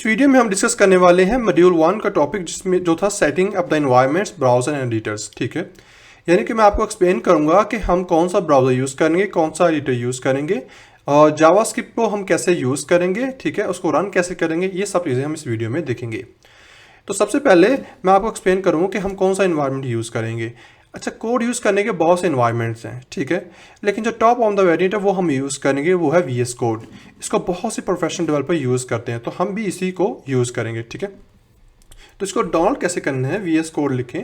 Video में हम discuss करने वाले हैं मॉड्यूल 1 का टॉपिक, जिसमें जो था setting up the environments browser and editors. ठीक है, यानी कि मैं आपको एक्सप्लेन करूंगा कि हम कौन सा ब्राउजर यूज़ करेंगे, कौन सा एडिटर यूज़ करेंगे और जावास्क्रिप्ट को हम कैसे यूज़ करेंगे, ठीक है, उसको रन कैसे करेंगे, ये सब चीज़ें हम इस वीडियो में देखेंगे। तो सबसे पहले मैं आपको एक्सप्लेन करूँगा कि हम कौन सा इन्वायरमेंट यूज़ करेंगे। अच्छा, कोड यूज़ करने के बहुत से इन्वायरमेंट्स हैं, ठीक है, लेकिन जो टॉप ऑन द वेरिएंट है वो हम यूज़ करेंगे, वो है VS कोड। इसको बहुत से प्रोफेशनल डेवलपर यूज़ करते हैं, तो हम भी इसी को यूज़ करेंगे। ठीक है, तो इसको डाउनलोड कैसे करना है, VS कोड लिखें,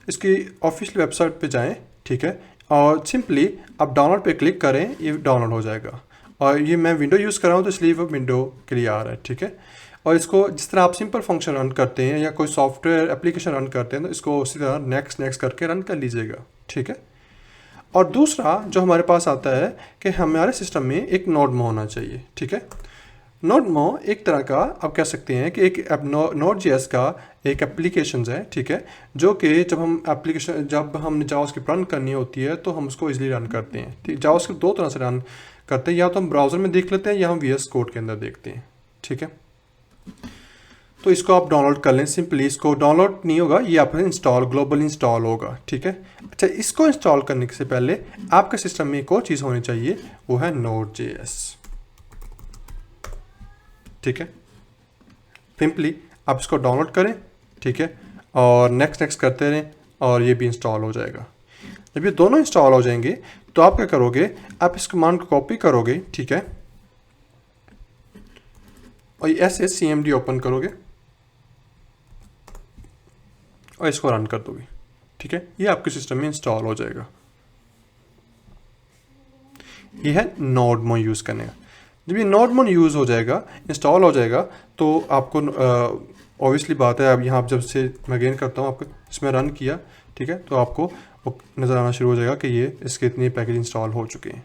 इसकी ऑफिशियल वेबसाइट पे जाएं, ठीक है, और सिंपली आप डाउनलोड पे क्लिक करें, ये डाउनलोड हो जाएगा। और ये मैं विंडो यूज़ कर रहा हूँ तो इसलिए वो विंडो के लिए आ रहा है। ठीक है, और इसको जिस तरह आप सिंपल फंक्शन रन करते हैं या कोई सॉफ्टवेयर एप्लीकेशन रन करते हैं, तो इसको उसी तरह नेक्स्ट नेक्स्ट करके रन कर लीजिएगा। ठीक है, और दूसरा जो हमारे पास आता है कि हमारे सिस्टम में एक नोडमो होना चाहिए। ठीक है, नोडमो एक तरह का आप कह सकते हैं कि एक Node.js का एक एप्लीकेशन है। ठीक है, जो कि जब हम जावास्क्रिप्ट रन करनी होती है तो हम उसको इजीली रन करते हैं। ठीक, जावास्क्रिप्ट दो तरह से रन करते हैं, या तो हम ब्राउज़र में देख लेते हैं या हम VS कोड के अंदर देखते हैं। ठीक है, तो इसको आप डाउनलोड कर लें। सिंपली इसको डाउनलोड नहीं होगा, ये आपका इंस्टॉल ग्लोबल इंस्टॉल होगा। ठीक है, अच्छा, इसको इंस्टॉल करने से पहले आपके सिस्टम में एक और चीज़ होनी चाहिए, वो है Node.js। ठीक है, सिंपली आप इसको डाउनलोड करें, ठीक है, और नेक्स्ट नेक्स्ट करते रहें और ये भी इंस्टॉल हो जाएगा। जब ये दोनों इंस्टॉल हो जाएंगे तो आप क्या करोगे, आप इस कमांड को कॉपी करोगे, ठीक है, और ऐसे CMD ओपन करोगे और इसको रन कर दोगे। ठीक है, ये आपके सिस्टम में इंस्टॉल हो जाएगा। ये है नोडमो यूज़ करने का। जब ये नोडमो यूज़ हो जाएगा, इंस्टॉल हो जाएगा, तो आपको ऑब्वियसली बात है, अब यहाँ जब से मैं अगेन करता हूँ, आपको इसमें रन किया, ठीक है, तो आपको वो नज़र आना शुरू हो जाएगा कि ये इसके इतने पैकेज इंस्टॉल हो चुके हैं।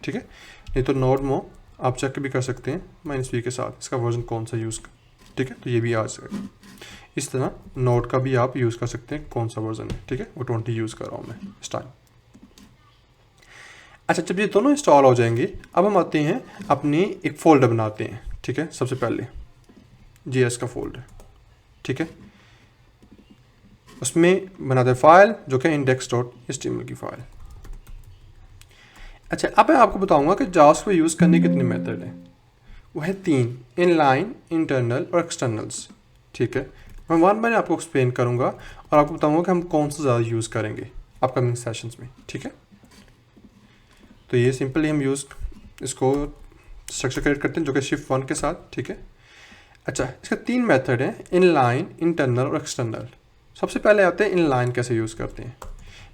ठीक है, नहीं तो नोडमो आप चेक भी कर सकते हैं -v के साथ, इसका वर्जन कौन सा यूज़ कर। ठीक है, तो ये भी आ जाएगा। इस तरह नोड का भी आप यूज़ कर सकते हैं, कौन सा वर्जन है। ठीक है, वो 20 यूज़ कर रहा हूँ मैं इस टाइम। अच्छा, जब ये दोनों इंस्टॉल हो जाएंगे, अब हम आते हैं अपनी एक फ़ोल्डर बनाते हैं। ठीक है, सबसे पहले JS का फोल्डर, ठीक है, उसमें बनाते हैं फाइल जो कि index.html की फाइल। अच्छा, अब मैं आपको बताऊंगा कि जावास्क्रिप्ट यूज़ करने के कितने मेथड हैं। वो है 3, इनलाइन, इंटरनल और एक्सटर्नल्स। ठीक है, मैं वन बाय आपको एक्सप्लेन करूंगा और आपको बताऊंगा कि हम कौन सा ज़्यादा यूज़ करेंगे अपकमिंग सेशंस में। ठीक है, तो ये सिंपली हम इसको स्ट्रक्चर क्रिएट करते हैं जो कि Shift 1 के साथ। ठीक है, अच्छा, इसके 3 मेथड हैं, इनलाइन, इंटरनल और एक्सटर्नल। सबसे पहले आते हैं इनलाइन, कैसे यूज़ करते हैं।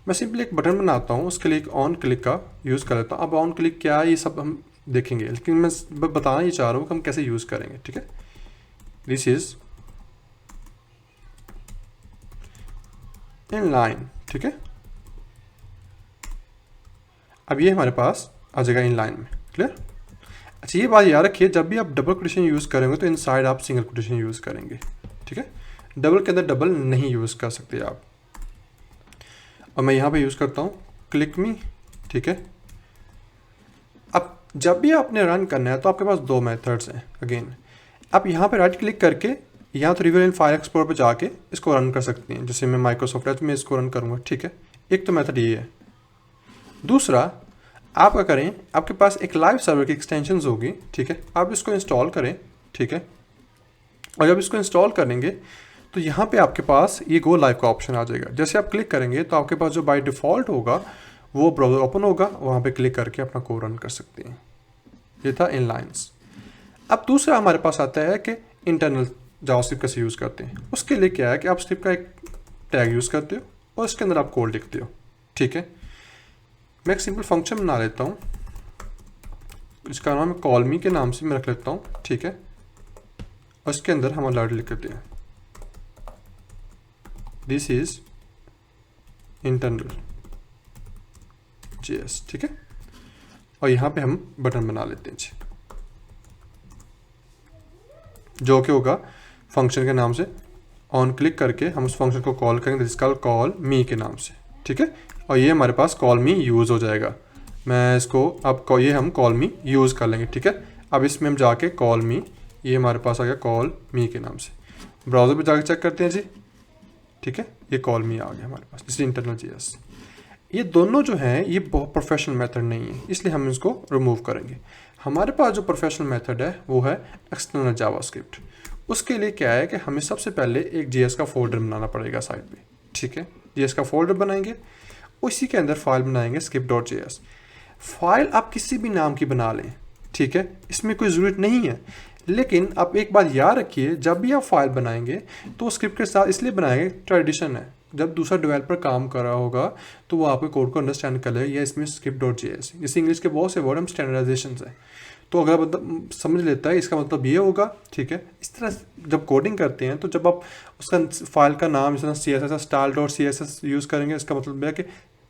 मैं सिंपली एक बटन बनाता हूँ, उसके लिए एक ऑन क्लिक का यूज़ कर लेता हूँ। अब ऑन क्लिक क्या है ये सब हम देखेंगे, लेकिन मैं बताना ये चाह रहा हूँ कि हम कैसे यूज़ करेंगे। ठीक है, दिस इज इनलाइन। ठीक है, अब ये हमारे पास आ जाएगा इनलाइन में। क्लियर? अच्छा, ये बात याद रखिए, जब भी आप डबल कोटेशन यूज़ करेंगे तो इनसाइड आप सिंगल कोटेशन यूज़ करेंगे। ठीक है, डबल के अंदर डबल नहीं यूज़ कर सकते आप। और मैं यहाँ पे यूज़ करता हूँ क्लिक मी। ठीक है, अब जब भी आपने रन करना है तो आपके पास 2 मेथड्स हैं। अगेन आप यहाँ पे राइट क्लिक करके यहाँ तो रिवर इन फाइल एक्सप्लोर पे जाके इसको रन कर सकते हैं, जैसे मैं माइक्रोसॉफ्ट एज में इसको रन करूँगा। ठीक है, एक तो मेथड ये है। दूसरा, आप क्या करें, आपके पास एक लाइव सर्वर की एक्सटेंशंस होगी। ठीक है, आप इसको इंस्टॉल करें। ठीक है, और जब इसको इंस्टॉल करेंगे तो यहाँ पे आपके पास ये गो लाइव का ऑप्शन आ जाएगा। जैसे आप क्लिक करेंगे तो आपके पास जो बाय डिफ़ॉल्ट होगा वो ब्राउज़र ओपन होगा, वहाँ पे क्लिक करके अपना कोड रन कर सकते हैं। ये था इनलाइंस। अब दूसरा हमारे पास आता है कि इंटरनल जावास्क्रिप्ट कैसे यूज़ करते हैं। उसके लिए क्या है कि आप स्क्रिप्ट का एक टैग यूज़ करते हो और इसके अंदर आप कोड लिखते हो। ठीक है, मैं एक सिंपल फंक्शन बना लेता हूँ, इसका नाम कॉल मी के नाम से मैं रख लेता हूँ। ठीक है, और इसके अंदर हम अलर्ट लिख देते हैं, दिस इज इंटरनल JS। ठीक है, और यहाँ पे हम बटन बना लेते हैं जो कि होगा फंक्शन के नाम से। ऑन क्लिक करके हम उस फंक्शन को कॉल करेंगे, दिस कॉल कॉल मी के नाम से। ठीक है, और ये हमारे पास कॉल मी यूज़ हो जाएगा। मैं इसको अब ये हम कॉल मी यूज़ कर लेंगे। ठीक है, अब इसमें हम जाके कॉल मी ये हमारे पास आ गया कॉल मी के नाम से। ब्राउज़र पे जाकर चेक करते हैं जी, ठीक है, ये कॉल मी आ गया हमारे पास, जैसे इंटरनल JS। ये दोनों जो हैं ये बहुत प्रोफेशनल मेथड नहीं है, इसलिए हम इसको रिमूव करेंगे। हमारे पास जो प्रोफेशनल मेथड है वो है एक्सटर्नल जावास्क्रिप्ट। उसके लिए क्या है कि हमें सबसे पहले एक JS का फोल्डर बनाना पड़ेगा साइड पे, ठीक है। JS का फोल्डर बनाएंगे, उसी के अंदर फाइल बनाएंगे script.js। फाइल आप किसी भी नाम की बना लें, ठीक है, इसमें कोई ज़रूरत नहीं है। लेकिन आप एक बात याद रखिए, जब भी आप फाइल बनाएंगे तो स्क्रिप्ट के साथ इसलिए बनाएंगे, ट्रेडिशन है, जब दूसरा डेवलपर काम कर रहा होगा तो वो आपके कोड को अंडरस्टैंड कर लेगा, या इसमें script.js, जैसे इंग्लिश के बहुत से वर्ड हम स्टैंडर्डाइजेशन है, तो अगर मतलब समझ लेता है इसका मतलब ये होगा, ठीक है। इस तरह जब कोडिंग करते हैं तो जब आप उसका फाइल का नाम इस तरह CSS style.css यूज़ करेंगे, इसका मतलब है कि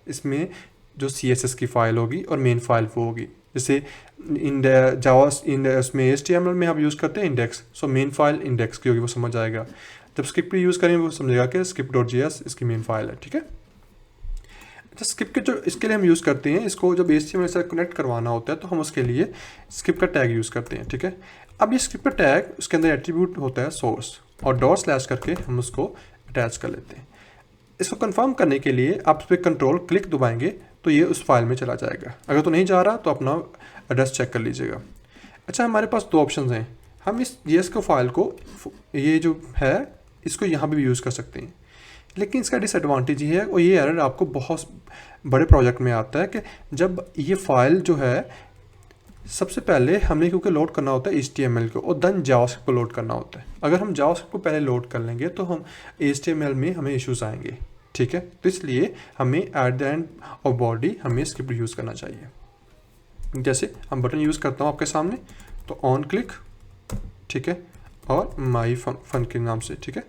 इसमें जो CSS की फ़ाइल होगी और मेन फाइल वो होगी। जैसे जावा उसमें HTML में आप यूज़ करते हैं index, so main file index की होगी, वो समझ आएगा। जब स्क्रिप्ट यूज़ करेंगे वो समझेगा कि script.js इसकी मेन फाइल है, ठीक है। अच्छा, स्क्रिप्ट के जो इसके लिए हम यूज़ करते हैं, इसको जब HTML से कनेक्ट करवाना होता है तो हम उसके लिए स्क्रिप्ट का टैग यूज़ करते हैं, ठीक है। अब ये स्क्रिप्ट का टैग, उसके अंदर एट्रीब्यूट होता है सोर्स, और डॉट / करके हम उसको अटैच कर लेते हैं। इसको कंफर्म करने के लिए आप इस पर कंट्रोल क्लिक दबाएंगे तो ये उस फाइल में चला जाएगा। अगर तो नहीं जा रहा तो अपना एड्रेस चेक कर लीजिएगा। अच्छा, हमारे पास दो ऑप्शन हैं, हम इस JS को फाइल को, ये जो है इसको यहाँ पे भी यूज़ कर सकते हैं, लेकिन इसका डिसएडवांटेज ये है, और ये एरर आपको बहुत बड़े प्रोजेक्ट में आता है कि जब ये फाइल जो है सबसे पहले हमें क्योंकि लोड करना होता है HTML को, और देन जावास्क्रिप्ट को लोड करना होता है। अगर हम जावास्क्रिप्ट को पहले लोड कर लेंगे तो हम HTML में हमें इश्यूज आएंगे, ठीक है। तो इसलिए हमें at the end of body हमें स्क्रिप्ट यूज़ करना चाहिए। जैसे हम बटन यूज़ करता हूँ आपके सामने, तो ऑन क्लिक, ठीक है, और माई फन के नाम से, ठीक है,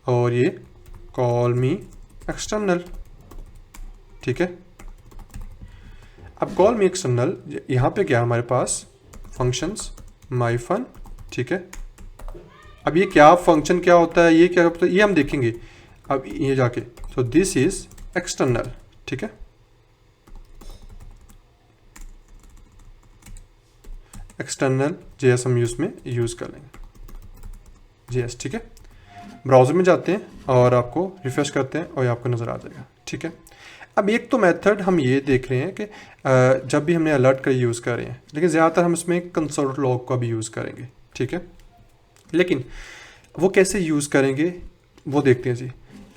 और ये कॉल मी एक्सटर्नल, ठीक है। अब कॉल मी एक्सटर्नल यहाँ पे क्या हमारे पास फंक्शंस माई फन, ठीक है। अब ये क्या फंक्शन क्या होता है, ये क्या होता है, ये हम देखेंगे अब ये जाके। तो दिस इज एक्सटर्नल, ठीक है। एक्सटर्नल JS हम उसमें यूज़ कर लेंगे JS, ठीक है। ब्राउज़र में जाते हैं और आपको रिफ्रेश करते हैं और ये आपको नज़र आ जाएगा, ठीक है। अब एक तो मेथड हम ये देख रहे हैं कि जब भी हमने अलर्ट का यूज़ कर रहे हैं, लेकिन ज़्यादातर हम इसमें कंसोल लॉग का भी यूज़ करेंगे, ठीक है। लेकिन वो कैसे यूज़ करेंगे वो देखते हैं जी।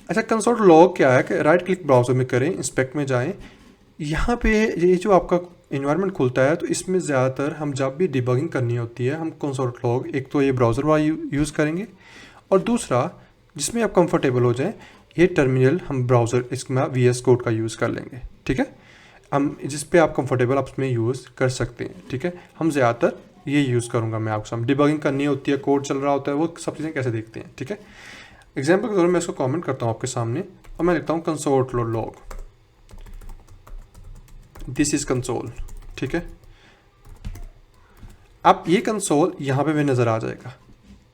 अच्छा, कंसोल लॉग क्या है कि राइट क्लिक ब्राउज़र में करें, इंस्पेक्ट में जाएं, यहाँ पे ये जो आपका इन्वायरमेंट खुलता है, तो इसमें ज़्यादातर हम जब भी डिबगिंग करनी होती है हम कंसोल लॉग, एक तो ये ब्राउज़र वाला यूज़ करेंगे, और दूसरा जिसमें आप कंफर्टेबल हो जाएं, ये टर्मिनल हम ब्राउज़र इसमें VS कोड का यूज़ कर लेंगे, ठीक है। हम जिस पे आप कंफर्टेबल आप उसमें यूज़ कर सकते हैं, ठीक है। हम ज़्यादातर ये यूज़ करूँगा मैं आपको, डिबगिंग करनी होती है, कोड चल रहा होता है, वो सब चीज़ें कैसे देखते हैं, ठीक है। एग्जाम्पल के तौर पर मैं इसको कमेंट करता हूँ आपके सामने, और मैं लिखता हूँ console log, this is console, ठीक है। अब ये कंसोल यहाँ पे भी नज़र आ जाएगा,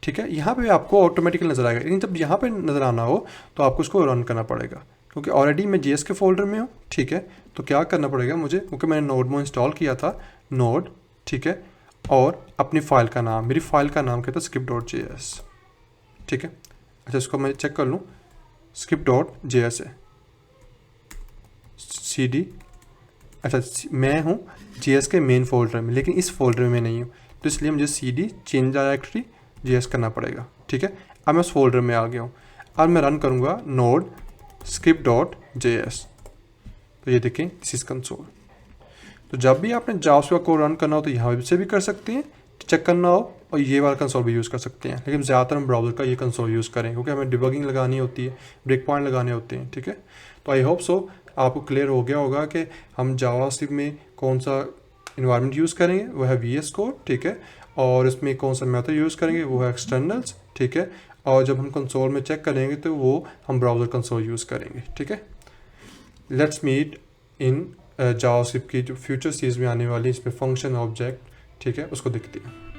ठीक है। यहाँ पे आपको ऑटोमेटिकली नज़र आएगा, लेकिन जब यहाँ पे नज़र आना हो तो आपको इसको रन करना पड़ेगा, क्योंकि ऑलरेडी मैं JS के फोल्डर में हूँ, ठीक है। तो क्या करना पड़ेगा मुझे, क्योंकि मैंने नोड में इंस्टॉल किया था नोड, ठीक है, और अपनी फ़ाइल का नाम, मेरी फ़ाइल का नाम क्या था script.js, ठीक है। अच्छा, इसको मैं चेक कर लूँ, script.js है, CD, अच्छा मैं हूँ JS के मेन फोल्डर में, लेकिन इस फोल्डर में मैं नहीं हूँ, तो इसलिए मुझे CD चेंज डायरेक्टरी JS करना पड़ेगा, ठीक है। अब मैं उस फोल्डर में आ गया हूँ, अब मैं रन करूँगा नोड script.js, तो ये देखें दिस इज कंसोल। तो जब भी आपने जावास्क्रिप्ट कोड रन करना हो तो यहाँ से भी कर सकते हैं, चेक करना हो, और ये वाला कंसोल भी यूज़ कर सकते हैं, लेकिन ज़्यादातर हम ब्राउज़र का ये कंसोल यूज़ करें, क्योंकि हमें डिबगिंग लगानी होती है, ब्रेक पॉइंट लगाने होते हैं, ठीक है। तो आई होप सो आपको क्लियर हो गया होगा कि हम जावास्क्रिप्ट में कौन सा इन्वायरमेंट यूज़ करेंगे, वो है VS कोड, ठीक है, और इसमें कौन सा मेथड यूज़ करेंगे वो है एक्सटर्नल्स, ठीक है, और जब हम कंसोल में चेक करेंगे तो वो हम ब्राउज़र कंसोल यूज़ करेंगे, ठीक है। लेट्स मीट इन जावास्क्रिप्ट की जो फ्यूचर सीरीज में आने वाली, इसमें फंक्शन ऑब्जेक्ट, ठीक है, उसको देखते हैं।